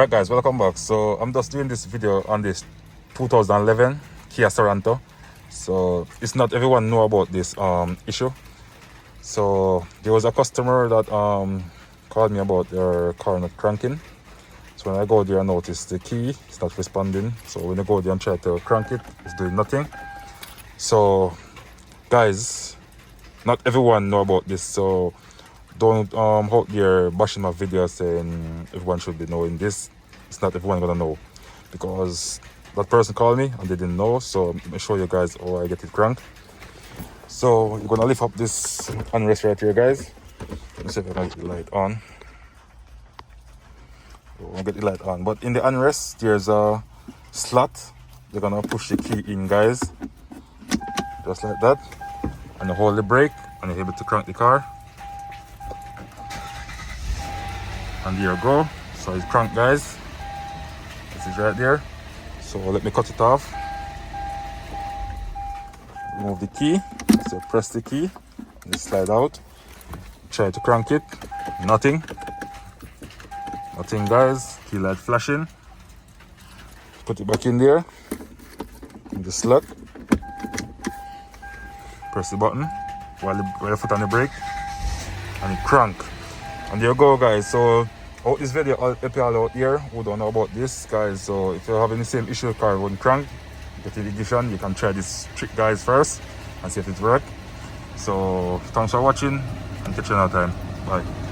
Alright guys, welcome back. So I'm just doing this video on this 2011 Kia Sorento. So it's not everyone know about this issue. So there was a customer that called me about their car not cranking. So when I go there, I notice the key is not responding. So when I go there and try to crank it, it's doing nothing. So guys, not everyone know about this. So don't out there bashing my video saying everyone should be knowing this. It's not everyone gonna know, because that person called me and they didn't know. So let me show you guys how I get it cranked. So you're gonna lift up this armrest right here, guys. Let me see if I can get the light on. We'll get the light on. But in the armrest, there's a slot. You're gonna push the key in, guys, just like that, and you hold the brake and you're able to crank the car. And there you go. So it's cranked, guys. This is right there. So let me cut it off. Remove the key. So press the key and it slide out. Try to crank it. Nothing, guys. Key light flashing. Put it back in there in the slot. Press the button while your foot on the brake and it crank. And there you go, guys. So out this video, I'll help you all out here who don't know about this, guys. So if you're having the same issue, car won't crank, get the ignition, you can try this trick, guys, first and see if it works. So thanks for watching and catch you another time. Bye.